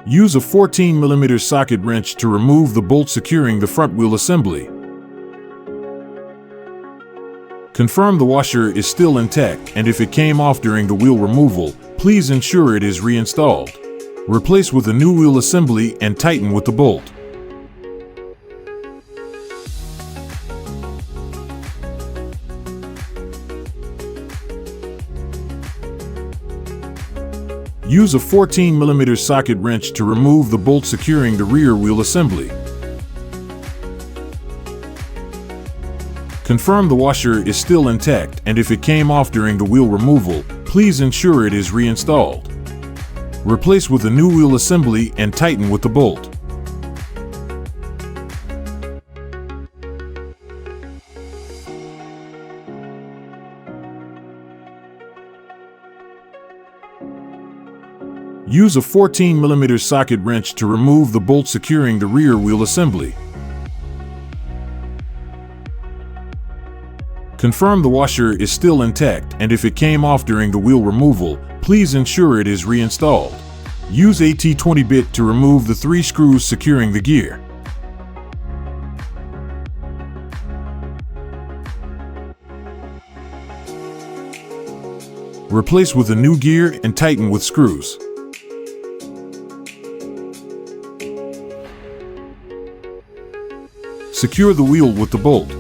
Use a 14mm socket wrench to remove the bolt securing the front wheel assembly. Confirm the washer is still intact, and if it came off during the wheel removal, please ensure it is reinstalled. Replace with a new wheel assembly and tighten with the bolt. Use a 14mm socket wrench to remove the bolt securing the rear wheel assembly. Confirm the washer is still intact, and if it came off during the wheel removal, please ensure it is reinstalled. Replace with a new wheel assembly and tighten with the bolt. Use a 14mm socket wrench to remove the bolt securing the rear wheel assembly. Confirm the washer is still intact, and if it came off during the wheel removal, please ensure it is reinstalled. Use a T20 bit to remove the 3 screws securing the gear. Replace with a new gear and tighten with screws. Secure the wheel with the bolt.